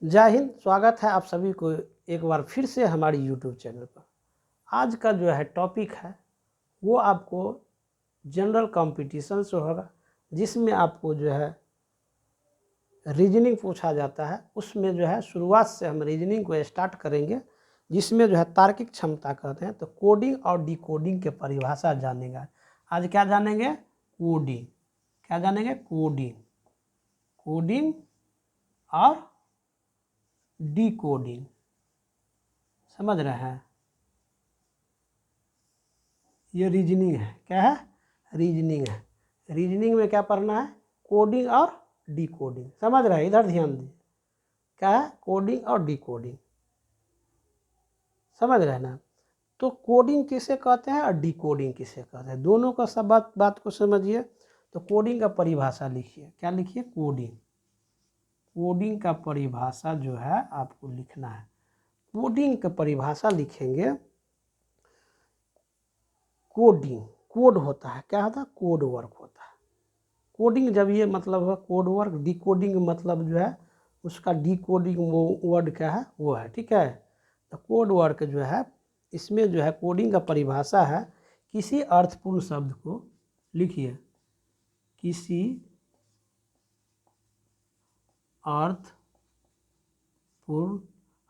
जय हिंद। स्वागत है आप सभी को एक बार फिर से हमारी यूट्यूब चैनल पर। आज का जो है टॉपिक है वो आपको जनरल कंपटीशन से होगा, जिसमें आपको जो है रीजनिंग पूछा जाता है। उसमें जो है शुरुआत से हम रीजनिंग को स्टार्ट करेंगे, जिसमें जो है तार्किक क्षमता कहते हैं। तो कोडिंग और डिकोडिंग के परिभाषा जानेंगे। आज क्या जानेंगे? कोडिंग। क्या जानेंगे? कोडिंग। कोडिंग और डिकोडिंग। समझ रहे हैं? ये रीजनिंग है। क्या है? रीजनिंग है। रीजनिंग में क्या पढ़ना है? कोडिंग और डिकोडिंग। समझ रहे हैं? इधर ध्यान दीजिए। क्या है? कोडिंग और डिकोडिंग। समझ रहे हैं ना? तो कोडिंग किसे कहते हैं और डिकोडिंग किसे कहते हैं, दोनों का सब बात को समझिए। तो कोडिंग का परिभाषा लिखिए। क्या लिखिए? कोडिंग। कोडिंग का परिभाषा जो है आपको लिखना है। कोडिंग का परिभाषा लिखेंगे। कोडिंग कोड होता है। क्या होता है? कोड वर्क होता है। कोडिंग जब ये मतलब है कोड वर्क। डिकोडिंग मतलब जो है उसका डिकोडिंग वो वर्ड क्या है वो है। ठीक है? तो कोड वर्क जो है इसमें जो है कोडिंग का परिभाषा है किसी अर्थपूर्ण शब्द को लिखिए। किसी अर्थपूर्ण,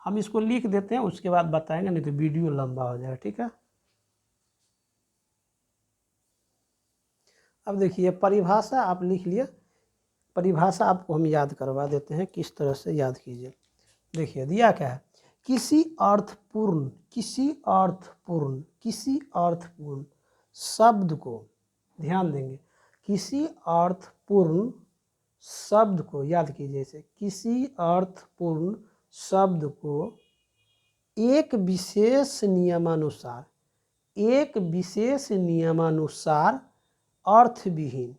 हम इसको लिख देते हैं, उसके बाद बताएंगे, नहीं तो वीडियो लंबा हो जाएगा। ठीक है? अब देखिए परिभाषा आप लिख लिए। परिभाषा आपको हम याद करवा देते हैं, किस तरह से याद कीजिए। देखिए दिया क्या है? किसी अर्थपूर्ण शब्द को, ध्यान देंगे, किसी अर्थपूर्ण शब्द को याद कीजिए। इसे किसी अर्थपूर्ण शब्द को एक विशेष नियमानुसार अर्थविहीन,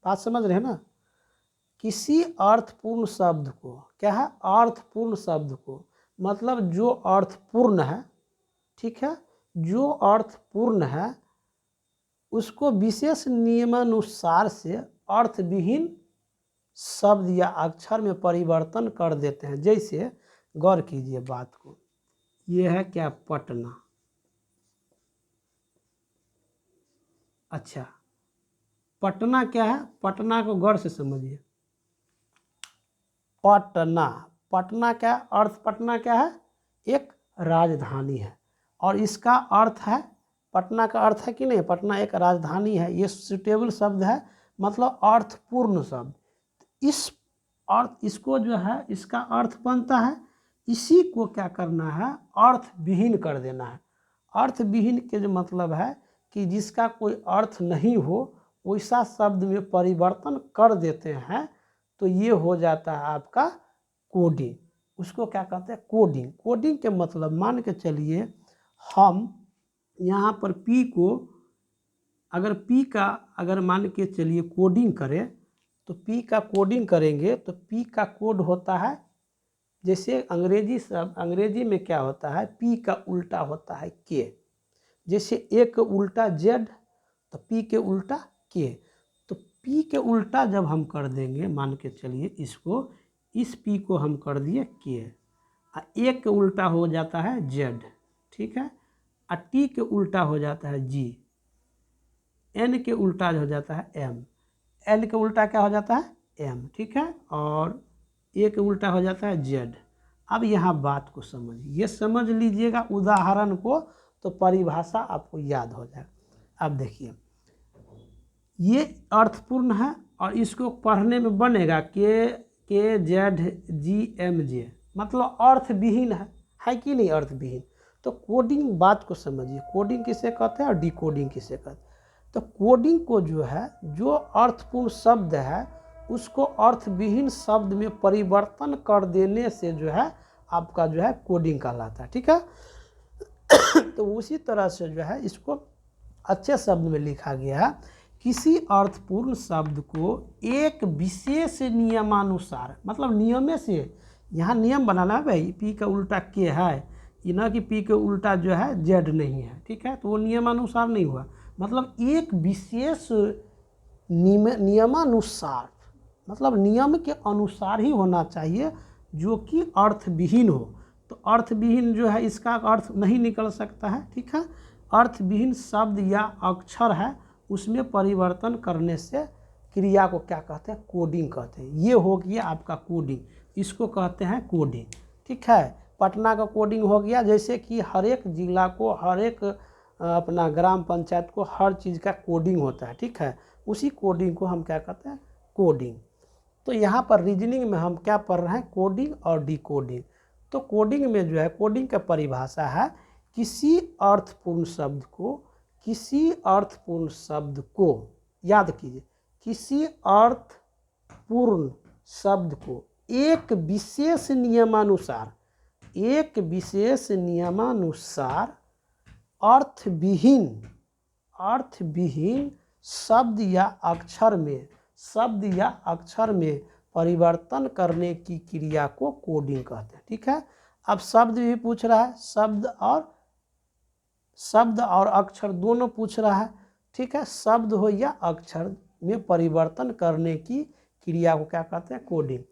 बात समझ रहे हैं ना? किसी अर्थपूर्ण शब्द को, क्या है? अर्थपूर्ण शब्द को मतलब जो अर्थपूर्ण है। ठीक है? जो अर्थपूर्ण है उसको विशेष नियमानुसार से अर्थविहीन शब्द या अक्षर में परिवर्तन कर देते हैं। जैसे गौर कीजिए बात को। ये है क्या? पटना। अच्छा, पटना क्या है? पटना को गौर से समझिए। पटना क्या अर्थ? पटना क्या है? एक राजधानी है। और इसका अर्थ है, पटना का अर्थ है कि नहीं, पटना एक राजधानी है। ये सुटेबल शब्द है, मतलब अर्थपूर्ण शब्द। इस अर्थ, इसको जो है इसका अर्थ बनता है, इसी को क्या करना है? अर्थविहीन कर देना है। अर्थविहीन के जो मतलब है कि जिसका कोई अर्थ नहीं हो, वैसा शब्द में परिवर्तन कर देते हैं। तो ये हो जाता है आपका कोडिंग। उसको क्या कहते हैं? कोडिंग। कोडिंग के मतलब मान के चलिए हम यहाँ पर पी को, अगर पी का अगर मान के चलिए कोडिंग करें, तो पी का कोडिंग करेंगे तो पी का कोड होता है, जैसे अंग्रेजी में क्या होता है? पी का उल्टा होता है के। जैसे ए के उल्टा जेड, तो पी के उल्टा के। तो पी के उल्टा जब हम कर देंगे, मान के चलिए इसको, इस पी को हम कर दिए के, ए के उल्टा हो जाता है जेड। ठीक है? और टी के उल्टा हो जाता है जी, एन के उल्टा हो जाता है एम, एल के उल्टा क्या हो जाता है? एम। ठीक है? और ए के उल्टा हो जाता है जेड। अब यहाँ बात को समझिए, ये समझ लीजिएगा उदाहरण को, तो परिभाषा आपको याद हो जाएगा। अब देखिए ये अर्थपूर्ण है और इसको पढ़ने में बनेगा के जेड जी एम जे, मतलब अर्थविहीन है कि नहीं? अर्थविहीन। तो कोडिंग बात को समझिए, कोडिंग किसे कहते हैं और डिकोडिंग किसे कहते हैं। तो कोडिंग को जो है, जो अर्थपूर्ण शब्द है उसको अर्थविहीन शब्द में परिवर्तन कर देने से जो है आपका जो है कोडिंग कहलाता है। ठीक है? तो उसी तरह से जो है इसको अच्छे शब्द में लिखा गया है। किसी अर्थपूर्ण शब्द को एक विशेष नियमानुसार, मतलब नियमे से, यहाँ नियम बनाना है भाई। पी का उल्टा के है, ये ना कि पी के उल्टा जो है जेड नहीं है। ठीक है? तो वो नियमानुसार नहीं हुआ, मतलब एक विशेष नियमानुसार, मतलब नियम के अनुसार ही होना चाहिए जो कि अर्थविहीन हो। तो अर्थविहीन जो है इसका अर्थ नहीं निकल सकता है, ठीक है। अर्थविहीन शब्द या अक्षर है उसमें परिवर्तन करने से क्रिया को क्या कहते हैं, कोडिंग कहते हैं। ये हो गया आपका कोडिंग, इसको कहते हैं कोडिंग, ठीक है। पटना का कोडिंग हो गया, जैसे कि हर एक जिला को, हर एक अपना ग्राम पंचायत को हर चीज़ का कोडिंग होता है, ठीक है। उसी कोडिंग को हम क्या कहते हैं, कोडिंग। तो यहाँ पर रीजनिंग में हम क्या पढ़ रहे हैं, कोडिंग और डिकोडिंग। तो कोडिंग में जो है, कोडिंग का परिभाषा है किसी अर्थपूर्ण शब्द को, किसी अर्थपूर्ण शब्द को, याद कीजिए, किसी अर्थपूर्ण शब्द को एक विशेष नियमानुसार, एक विशेष नियमानुसार अर्थविहीन, अर्थविहीन शब्द या अक्षर में, शब्द या अक्षर में परिवर्तन करने की क्रिया को कोडिंग कहते हैं, ठीक है। अब शब्द भी पूछ रहा है, शब्द और अक्षर दोनों पूछ रहा है, ठीक है। शब्द हो या अक्षर में परिवर्तन करने की क्रिया को क्या कहते हैं, कोडिंग।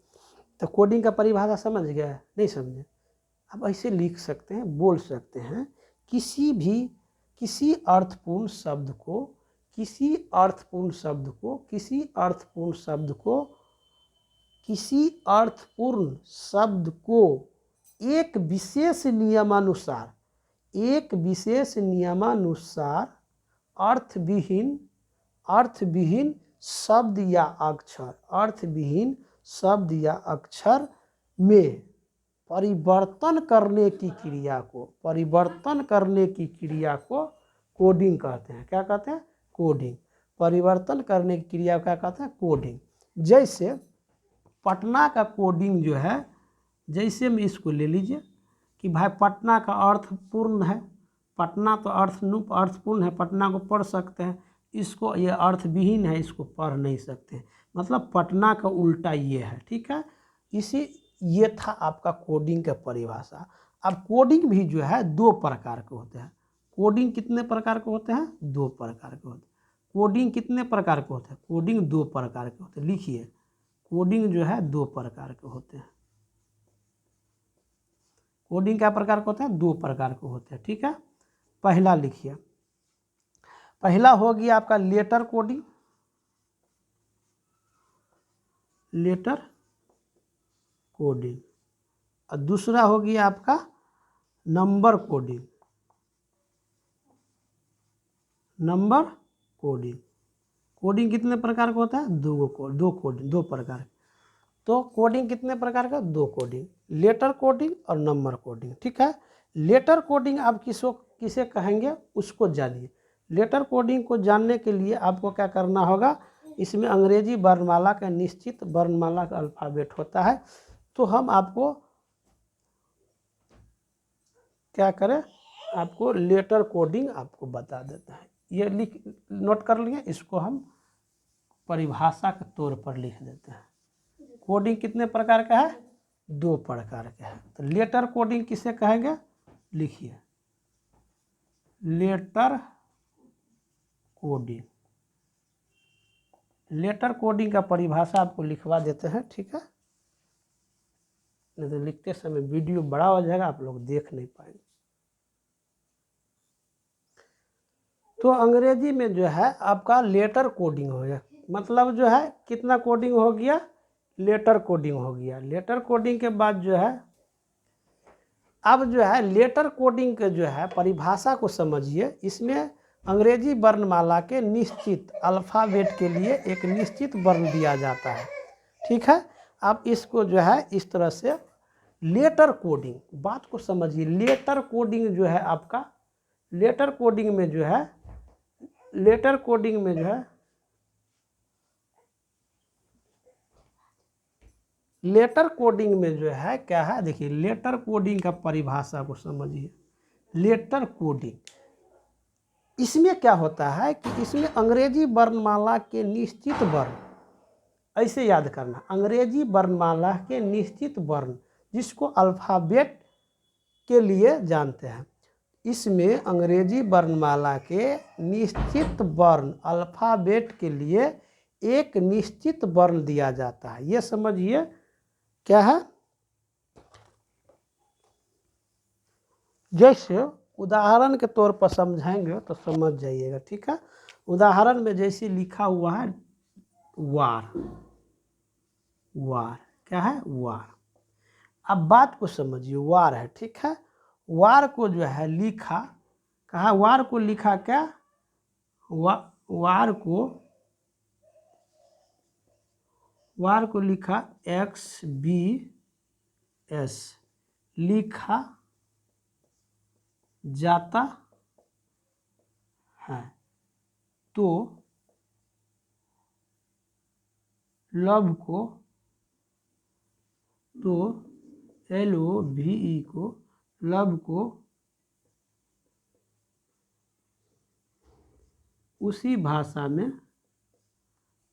तो कोडिंग का परिभाषा समझ गया है, नहीं समझे? अब ऐसे लिख सकते हैं, बोल सकते हैं, किसी अर्थपूर्ण शब्द को, किसी अर्थपूर्ण शब्द को, किसी अर्थपूर्ण शब्द को, किसी अर्थपूर्ण शब्द को एक विशेष नियमानुसार, एक विशेष नियमानुसार अर्थविहीन, अर्थविहीन शब्द या अक्षर, अर्थविहीन शब्द या अक्षर में परिवर्तन करने की क्रिया को, परिवर्तन करने की क्रिया को कोडिंग कहते हैं। क्या कहते हैं, कोडिंग। परिवर्तन करने की क्रिया क्या कहते हैं, कोडिंग। जैसे पटना का कोडिंग जो है, जैसे में इसको ले लीजिए कि भाई पटना का अर्थ पूर्ण है, पटना तो अर्थपूर्ण है, पटना को पढ़ सकते हैं, इसको ये अर्थविहीन है, इसको पढ़ नहीं सकते, मतलब पटना का उल्टा ये है, ठीक है। ये था आपका कोडिंग का परिभाषा। अब कोडिंग भी जो है दो प्रकार के होते हैं। कोडिंग कितने प्रकार के होते हैं, दो प्रकार के होते हैं। कोडिंग कितने प्रकार के होते हैं, कोडिंग दो प्रकार के होते हैं। लिखिए, कोडिंग जो है दो प्रकार के होते हैं। कोडिंग क्या प्रकार के होते हैं, दो प्रकार के होते हैं, ठीक है। पहला लिखिए, पहला हो गया आपका लेटर कोडिंग, लेटर कोडिंग, और दूसरा हो गया आपका number coding, number coding. Coding कितने प्रकार का होता है, दो कोडिंग, दो प्रकार। तो कोडिंग कितने प्रकार का, दो कोडिंग, लेटर कोडिंग और नंबर कोडिंग, ठीक है। लेटर कोडिंग आप किसे कहेंगे उसको जानिए। लेटर कोडिंग को जानने के लिए आपको क्या करना होगा, इसमें अंग्रेजी वर्णमाला का निश्चित वर्णमाला का अल्फ़ाबेट होता है। तो हम आपको क्या करें, आपको लेटर कोडिंग आपको बता देता है। ये नोट कर लिए, इसको हम परिभाषा के तौर पर लिख देते हैं। कोडिंग कितने प्रकार का है, दो प्रकार का है। तो लेटर कोडिंग किसे कहेंगे, लिखिए, लेटर कोडिंग। लेटर कोडिंग का परिभाषा आपको लिखवा देते हैं, ठीक है। नहीं तो लिखते समय वीडियो बड़ा हो जाएगा, आप लोग देख नहीं पाएंगे। तो अंग्रेजी में जो है आपका लेटर कोडिंग हो गया, मतलब जो है कितना कोडिंग हो गया, लेटर कोडिंग हो गया। लेटर कोडिंग के बाद जो है, अब जो है लेटर कोडिंग के जो है परिभाषा को समझिए। इसमें अंग्रेजी वर्णमाला के निश्चित अल्फ़ाबेट के लिए एक निश्चित वर्ण दिया जाता है, ठीक है। आप इसको जो है इस तरह से लेटर कोडिंग, बात को समझिए। लेटर कोडिंग जो है आपका, लेटर कोडिंग में जो है, लेटर कोडिंग में जो है, लेटर कोडिंग में जो है क्या है, देखिए लेटर कोडिंग का परिभाषा को समझिए। लेटर कोडिंग, इसमें क्या होता है कि इसमें अंग्रेजी वर्णमाला के निश्चित वर्ण, ऐसे याद करना, अंग्रेजी वर्णमाला के निश्चित वर्ण जिसको अल्फ़ाबेट के लिए जानते हैं, इसमें अंग्रेजी वर्णमाला के निश्चित वर्ण अल्फ़ाबेट के लिए एक निश्चित वर्ण दिया जाता है। ये समझिए क्या है, जैसे उदाहरण के तौर पर समझाएंगे तो समझ जाइएगा, ठीक है। उदाहरण में जैसे लिखा हुआ है वार, वार क्या है, वार। अब बात को समझिए, वार है, ठीक है। वार को जो है लिखा, कहा वार को लिखा क्या, वार को लिखा XBS लिखा जाता है, तो लव को, तो LOVE को, लव को उसी भाषा में,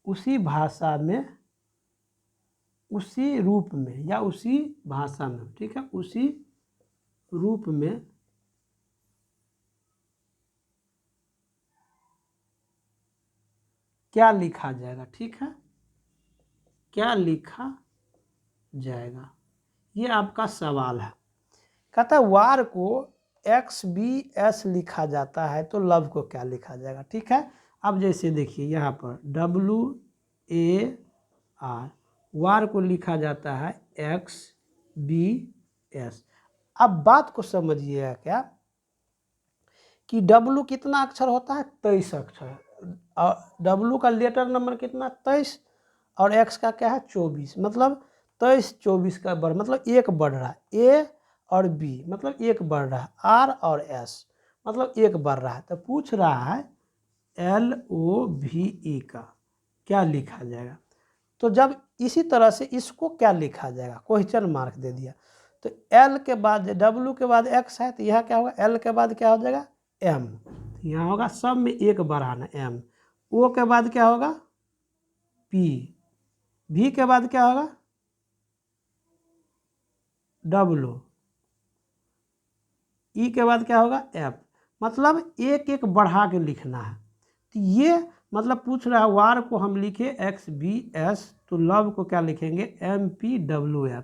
उसी रूप में या उसी भाषा में, ठीक है, उसी रूप में क्या लिखा जाएगा, ठीक है, क्या लिखा जाएगा, ये आपका सवाल है। कहता है वार को XBS लिखा जाता है तो लव को क्या लिखा जाएगा, ठीक है। अब जैसे देखिए यहाँ पर WAR, वार को लिखा जाता है XBS। अब बात को समझिएगा क्या कि W कितना अक्षर होता है, 23 अक्षर, और W का लेटर नंबर कितना, 23, और X का क्या है, 24, मतलब 23 24 का बढ़, मतलब एक बढ़ रहा है, A और B मतलब एक बढ़ रहा है, R और S मतलब एक बढ़ रहा है। तो पूछ रहा है LOVE का क्या लिखा जाएगा। तो जब इसी तरह से इसको क्या लिखा जाएगा, क्वेश्चन मार्क दे दिया, तो L के बाद W के बाद X है, तो यह क्या होगा, L के बाद क्या हो जाएगा, M, यहाँ होगा सब में एक बढ़ाना M, O के बाद क्या होगा P, V के बाद क्या होगा W, E के बाद क्या होगा F, मतलब एक एक बढ़ा के लिखना है। तो ये मतलब पूछ रहा है वार को हम लिखे XBS, तो लव को क्या लिखेंगे MPWF,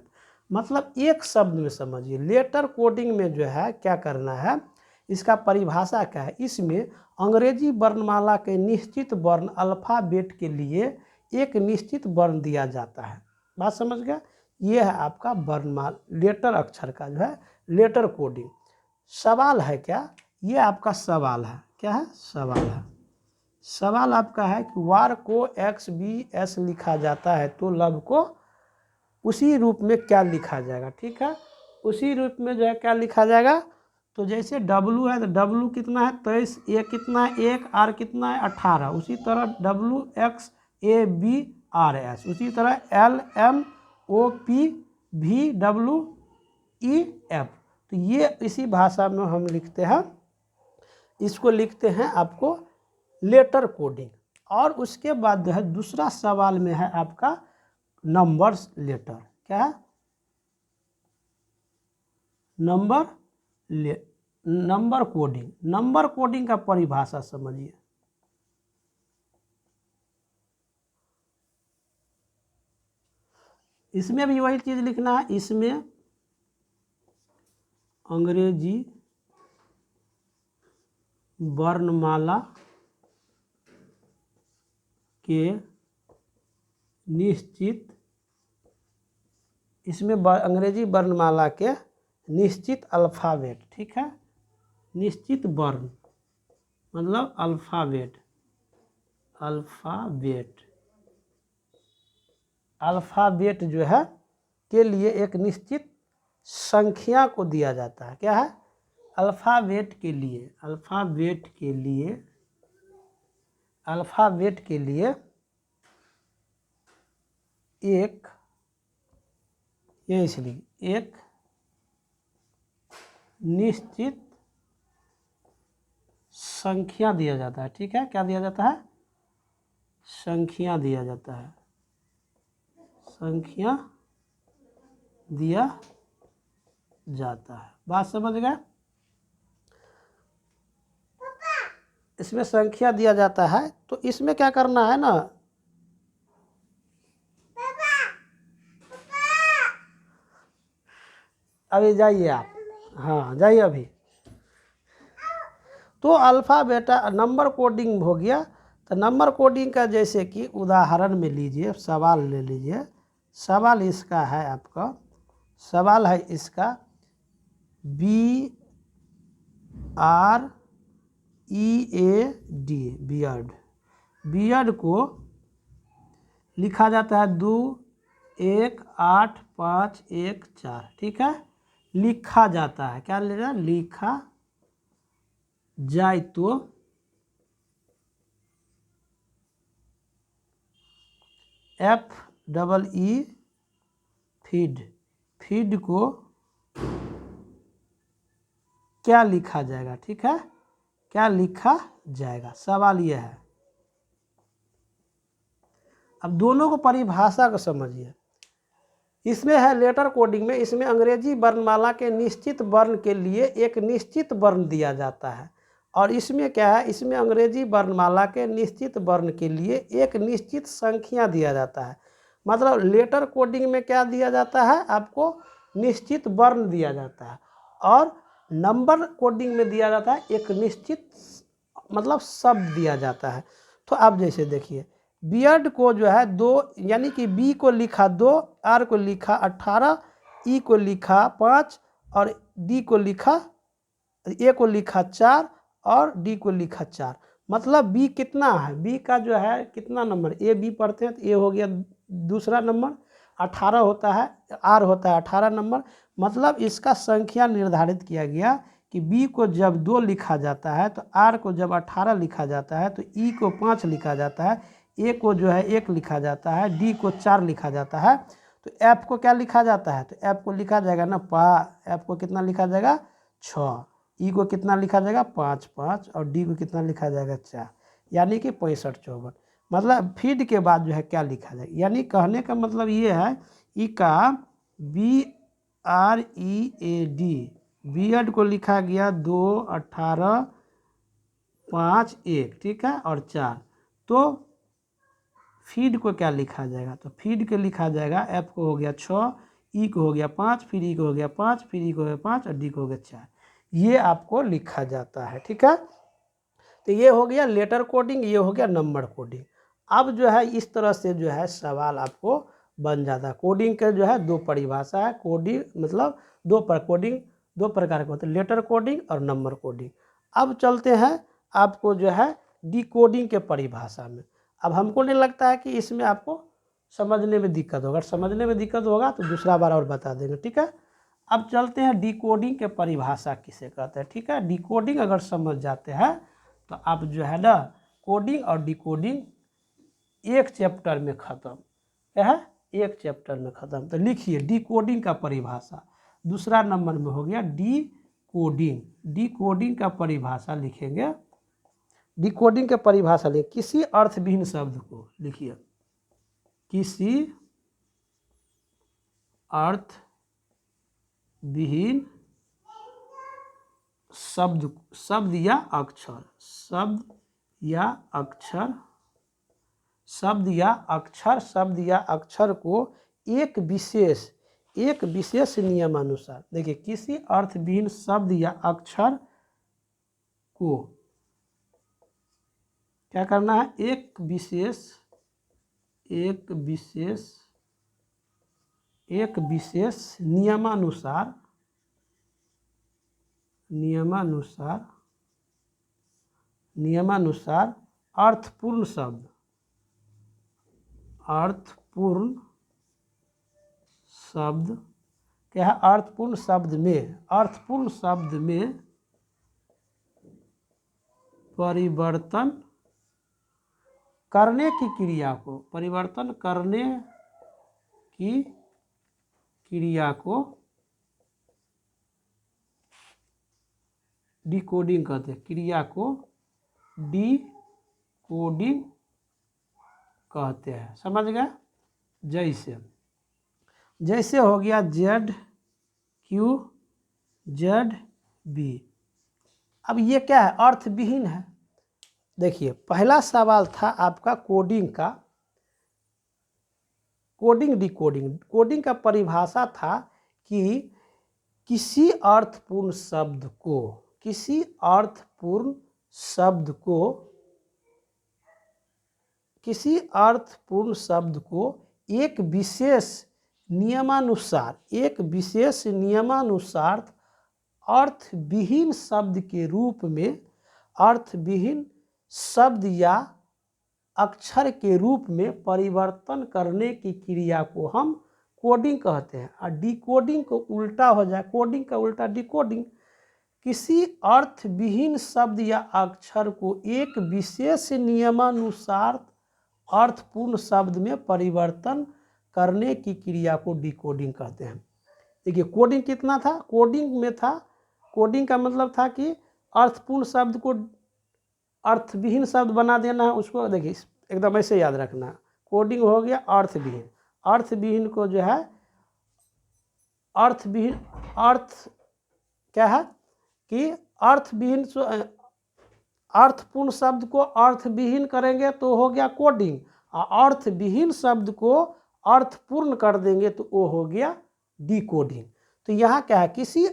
मतलब एक शब्द में समझिए। लेटर कोडिंग में जो है क्या करना है, इसका परिभाषा क्या है, इसमें अंग्रेजी वर्णमाला के निश्चित वर्ण अल्फ़ाबेट के लिए एक निश्चित वर्ण दिया जाता है। बात समझ गया, ये है आपका वर्णमाला, लेटर अक्षर का जो है लेटर कोडिंग। सवाल है क्या, ये आपका सवाल है, क्या है, सवाल है। सवाल आपका है कि वार को XBS लिखा जाता है तो लव को उसी रूप में क्या लिखा जाएगा, ठीक है, उसी रूप में जो है क्या लिखा जाएगा। तो जैसे W है तो W कितना है 23, A कितना है 1, R कितना है 18, उसी तरह WXABRS, उसी तरह LMOPVWEF। तो ये इसी भाषा में हम लिखते हैं, इसको लिखते हैं आपको लेटर कोडिंग। और उसके बाद जो है दूसरा सवाल में है आपका नंबर्स लेटर, क्या है, नंबर कोडिंग। नंबर कोडिंग का परिभाषा समझिए। इसमें भी वही चीज लिखना है, इसमें अंग्रेजी वर्णमाला के निश्चित, इसमें अंग्रेजी वर्णमाला के निश्चित अल्फ़ाबेट, ठीक है, निश्चित वर्ण मतलब अल्फ़ाबेट, अल्फ़ाबेट जो है के लिए एक निश्चित संख्या को दिया जाता है, क्या है, अल्फ़ाबेट के लिए, अल्फ़ाबेट के लिए एक, ये इसलिए एक निश्चित संख्या दिया जाता है, ठीक है, क्या दिया जाता है, संख्या दिया जाता है, संख्या दिया जाता है। बात समझ गए, इसमें संख्या दिया जाता है। तो इसमें क्या करना है ना, अभी जाइए आप, हाँ जाइए अभी। तो अल्फ़ा बेटा नंबर कोडिंग हो गया। तो नंबर कोडिंग का जैसे कि उदाहरण में लीजिए, सवाल ले लीजिए। सवाल इसका है आपका, सवाल है इसका BREAD, बियर्ड। बियर्ड को लिखा जाता है 2 1 8 5 1 4, ठीक है। लिखा जाता है, क्या लेना, लिखा जाए तो FEE फीड। फीड को क्या लिखा जाएगा, ठीक है, क्या लिखा जाएगा, सवाल यह है। अब दोनों को परिभाषा को समझिए। इसमें है लेटर कोडिंग में, इसमें अंग्रेजी वर्णमाला के निश्चित वर्ण के लिए एक निश्चित वर्ण दिया जाता है, और इसमें क्या है, इसमें अंग्रेजी वर्णमाला के निश्चित वर्ण के लिए एक निश्चित संख्या दिया जाता है। मतलब लेटर कोडिंग में क्या दिया जाता है, आपको निश्चित वर्ण दिया जाता है, और नंबर कोडिंग में दिया जाता है एक निश्चित मतलब शब्द दिया जाता है। तो आप जैसे देखिए, बियर्ड को जो है 2, यानी कि बी को लिखा 2, आर को लिखा 18, ई को लिखा 5, और डी को लिखा, ए को लिखा 4, और डी को लिखा 4। मतलब बी कितना है, बी का जो है कितना नंबर, ए बी पढ़ते हैं तो ए हो गया दूसरा नंबर, 18 होता है, आर होता है 18 नंबर। मतलब इसका संख्या निर्धारित किया गया कि बी को जब 2 लिखा जाता है, तो आर को जब 18 लिखा जाता है, तो ई को 5 लिखा जाता है, ए को जो है 1 लिखा जाता है, डी को 4 लिखा जाता है। तो एफ को क्या लिखा जाता है, तो एफ को लिखा जाएगा ना एफ को कितना लिखा जाएगा 6, ई को कितना लिखा जाएगा 5 5, और डी को कितना लिखा जाएगा 4, यानी कि 65 54। मतलब फीड के बाद जो है क्या लिखा जाएगा, यानी कहने का मतलब ये है, ई का BREAD, बियर्ड को लिखा गया 2 18 5 1, ठीक है, और 4। तो फीड को क्या लिखा जाएगा, तो फीड को लिखा जाएगा, एफ को हो गया 6, ई को हो गया 5, फिर ई को हो गया 5, फिर ई को हो गया 5, और डी को हो गया 4। ये आपको लिखा जाता है, ठीक है। तो ये हो गया लेटर कोडिंग, ये हो गया नंबर कोडिंग। अब जो है इस तरह से जो है सवाल आपको बन जाता है। कोडिंग के जो है 2 परिभाषा है, कोडिंग मतलब कोडिंग 2 प्रकार के होते हैं, लेटर कोडिंग और नंबर कोडिंग। अब चलते हैं आपको जो है डिकोडिंग के परिभाषा में। अब हमको नहीं लगता है कि इसमें आपको समझने में दिक्कत होगा, अगर समझने में दिक्कत होगा तो दूसरा बार और बता देंगे, ठीक है। अब चलते हैं डिकोडिंग के परिभाषा किसे कहते हैं, ठीक है। डिकोडिंग अगर समझ जाते हैं तो आप जो है ना, कोडिंग और डिकोडिंग एक चैप्टर में ख़त्म, क्या है, एक चैप्टर में ख़त्म। तो लिखिए डिकोडिंग का परिभाषा, दूसरा नंबर में हो गया डिकोडिंग। डिकोडिंग का परिभाषा लिखेंगे, डिकोडिंग के परिभाषा लिखिए, किसी अर्थविहीन शब्द को लिखिए, किसी अर्थविहीन शब्द या अक्षर, शब्द या अक्षर को एक विशेष नियमानुसार, देखिए किसी अर्थविहीन शब्द या अक्षर को क्या करना है, एक विशेष नियमानुसार अर्थपूर्ण शब्द क्या है, अर्थपूर्ण शब्द में परिवर्तन करने की क्रिया को डिकोडिंग कहते हैं, क्रिया को डिकोडिंग कहते हैं, समझ गए। जैसे हो गया ZQZB। अब ये क्या है, अर्थविहीन है। देखिए पहला सवाल था आपका कोडिंग का, कोडिंग का परिभाषा था कि किसी अर्थपूर्ण शब्द को, किसी अर्थपूर्ण शब्द को एक विशेष नियमानुसार अर्थविहीन शब्द के रूप में, अर्थविहीन शब्द या अक्षर के रूप में परिवर्तन करने की क्रिया को हम कोडिंग कहते हैं। और डिकोडिंग को उल्टा हो जाए, कोडिंग का उल्टा डिकोडिंग। किसी अर्थविहीन शब्द या अक्षर को एक विशेष नियमानुसार अर्थपूर्ण शब्द में परिवर्तन करने की क्रिया को डिकोडिंग कहते हैं। देखिए कोडिंग कितना था, कोडिंग में था, कोडिंग का मतलब था कि अर्थपूर्ण शब्द को अर्थविहीन शब्द बना देना है उसको। देखिए एकदम ऐसे याद रखना, कोडिंग हो गया अर्थविहीन, अर्थविहीन को जो है अर्थविहीन, अर्थ क्या है कि अर्थविहीन, अर्थपूर्ण शब्द को अर्थविहीन करेंगे तो हो गया कोडिंग, और अर्थविहीन शब्द को अर्थपूर्ण कर देंगे तो वो हो गया डिकोडिंग। तो यहाँ क्या है, किसी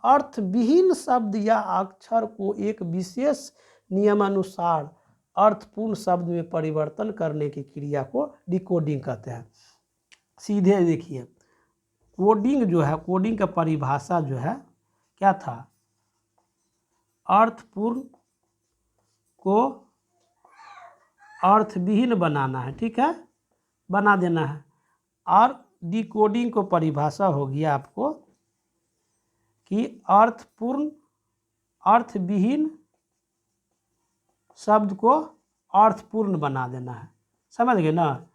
अर्थविहीन शब्द या अक्षर को एक विशेष नियमानुसार अर्थपूर्ण शब्द में परिवर्तन करने की क्रिया को डिकोडिंग कहते हैं। सीधे देखिए कोडिंग जो है, कोडिंग का परिभाषा जो है क्या था, अर्थपूर्ण को अर्थविहीन बनाना है, ठीक है, बना देना है। और डिकोडिंग को परिभाषा हो गया आपको कि अर्थविहीन शब्द को अर्थपूर्ण बना देना है। समझ गए ना,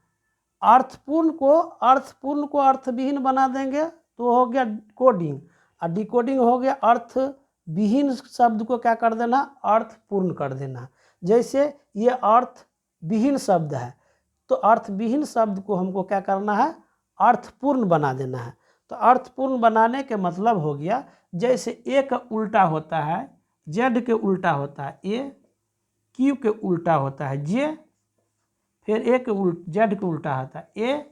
अर्थपूर्ण को अर्थविहीन बना देंगे तो हो गया कोडिंग, और डिकोडिंग हो गया अर्थविहीन शब्द को क्या कर देना, अर्थपूर्ण कर देना। जैसे ये अर्थविहीन शब्द है तो अर्थविहीन शब्द को हमको क्या करना है, अर्थपूर्ण बना देना है। तो अर्थपूर्ण बनाने के मतलब हो गया, जैसे ए का उल्टा होता है जेड के उल्टा होता है ए, क्यू के उल्टा होता है जे, फिर ए के जेड के उल्टा होता है ए,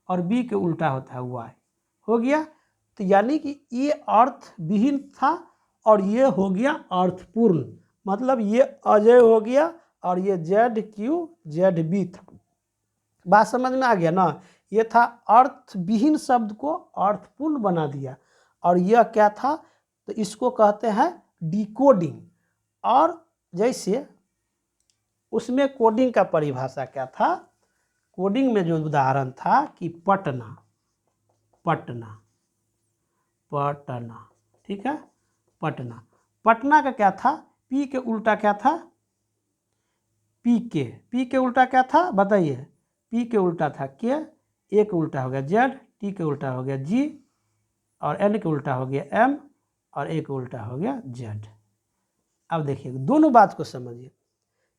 और बी के उल्टा होता है वाई, हो गया। तो यानी कि ये अर्थविहीन था और ये हो गया अर्थपूर्ण, मतलब ये अजय हो गया और ये जेड क्यू जेड बी था। बात समझ में आ गया ना, ये था अर्थविहीन शब्द को अर्थपूर्ण बना दिया, और यह क्या था, तो इसको कहते हैं डिकोडिंग। और जैसे उसमें कोडिंग का परिभाषा क्या था, कोडिंग में जो उदाहरण था कि पटना, पटना, पटना, ठीक है, पटना, पटना का क्या था, पी के उल्टा क्या था, पी के उल्टा क्या था बताइए, पी के उल्टा था के, ए के उल्टा हो गया जेड, टी के उल्टा हो गया जी, और एन के उल्टा हो गया एम, और ए के उल्टा हो गया जेड। अब देखिए दोनों बात को समझिए,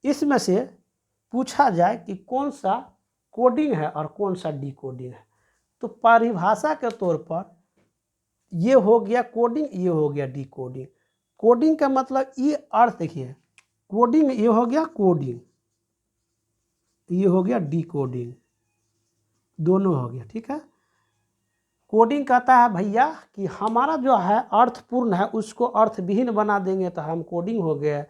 इसमें से पूछा जाए कि कौन सा कोडिंग है और कौन सा डिकोडिंग है, तो परिभाषा के तौर पर ये हो गया कोडिंग, ये हो गया डिकोडिंग। कोडिंग का मतलब ये अर्थ देखिए, कोडिंग ये हो गया कोडिंग, ये हो गया डिकोडिंग, दोनों हो गया, ठीक है। कोडिंग कहता है भैया कि हमारा जो है अर्थपूर्ण है उसको अर्थविहीन बना देंगे तो हम कोडिंग हो गए।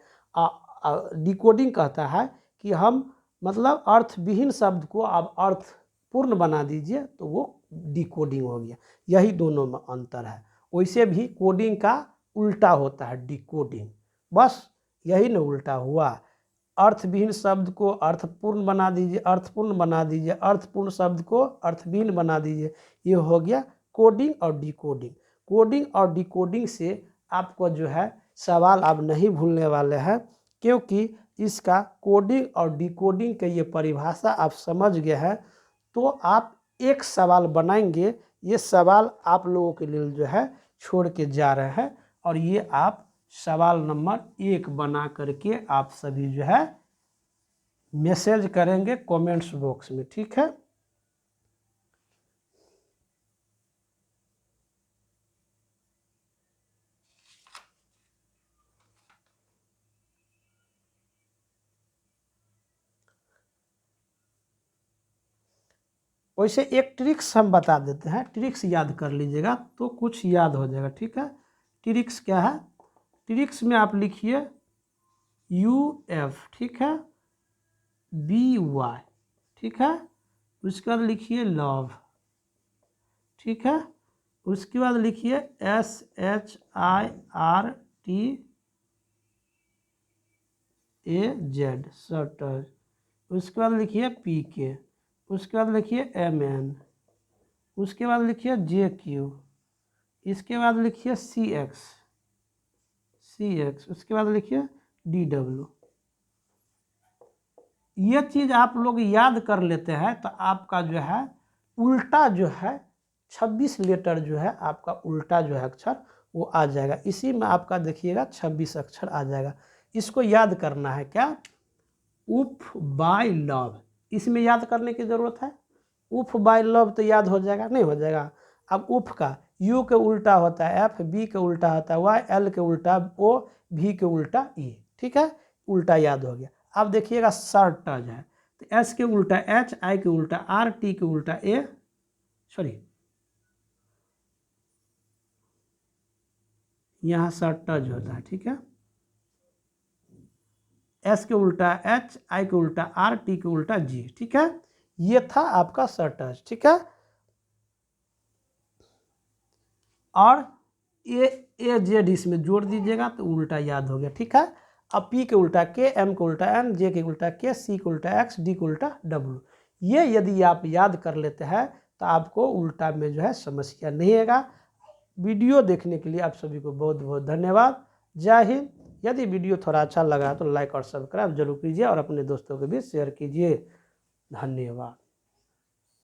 डिकोडिंग कहता है कि हम मतलब अर्थविहीन शब्द को आप अर्थपूर्ण बना दीजिए तो वो डिकोडिंग हो गया। यही दोनों में अंतर है। वैसे भी कोडिंग का उल्टा होता है डिकोडिंग, बस यही ना उल्टा हुआ, अर्थविहीन शब्द को अर्थपूर्ण बना दीजिए, अर्थपूर्ण बना दीजिए, अर्थपूर्ण शब्द को अर्थविहीन बना दीजिए, ये हो गया कोडिंग और डिकोडिंग। कोडिंग और डिकोडिंग से आपको जो है सवाल आप नहीं भूलने वाले हैं, क्योंकि इसका कोडिंग और डिकोडिंग के ये परिभाषा आप समझ गए हैं तो आप एक सवाल बनाएंगे, ये सवाल आप लोगों के लिए जो है छोड़ के जा रहे हैं, और ये आप सवाल नंबर 1 बना करके आप सभी जो है मैसेज करेंगे कमेंट्स बॉक्स में, ठीक है। वैसे एक ट्रिक्स हम बता देते हैं, ट्रिक्स याद कर लीजिएगा तो कुछ याद हो जाएगा, ठीक है। ट्रिक्स क्या है, ट्रिक्स में आप लिखिए UF, ठीक है, BY, ठीक है, उसके बाद लिखिए लव, ठीक है, उसके बाद लिखिए SHIRTAZ, शर्टज, उसके बाद लिखिए PK, उसके बाद लिखिए MN, उसके बाद लिखिए JQ, इसके बाद लिखिए CX, उसके बाद लिखिए DW। ये चीज़ आप लोग याद कर लेते हैं तो आपका जो है उल्टा जो है 26 लेटर जो है आपका उल्टा जो है अक्षर वो आ जाएगा। इसी में आपका देखिएगा 26 अक्षर आ जाएगा। इसको याद करना है क्या, उफ बाय लव, इसमें याद करने की ज़रूरत है। उफ बाय लव तो याद हो जाएगा, नहीं हो जाएगा। अब उफ का यू के उल्टा होता है एफ, बी के उल्टा होता है वाई, एल के उल्टा ओ, भी के उल्टा ई, ठीक है, उल्टा याद हो गया। अब देखिएगा शर्टज है तो एस के उल्टा एच, आई के उल्टा आर, टी के उल्टा ए, सॉरी यहाँ शर्टज होता है, ठीक है, एस के उल्टा एच, आई के उल्टा आर, टी के उल्टा जी, ठीक है, ये था आपका शर्टज, ठीक है। और ए जेड इसमें जोड़ दीजिएगा तो उल्टा याद हो गया, ठीक है। अब पी के उल्टा के, एम के उल्टा एन, जे के उल्टा के, सी के उल्टा एक्स, डी के उल्टा डब्ल्यू। ये यदि आप याद कर लेते हैं तो आपको उल्टा में जो है समस्या नहीं आएगा। वीडियो देखने के लिए आप सभी को बहुत बहुत धन्यवाद। जय हिंद। यदि वीडियो थोड़ा अच्छा लगा तो लाइक और सब्सक्राइब जरूर कीजिए और अपने दोस्तों के बीच शेयर कीजिए। धन्यवाद।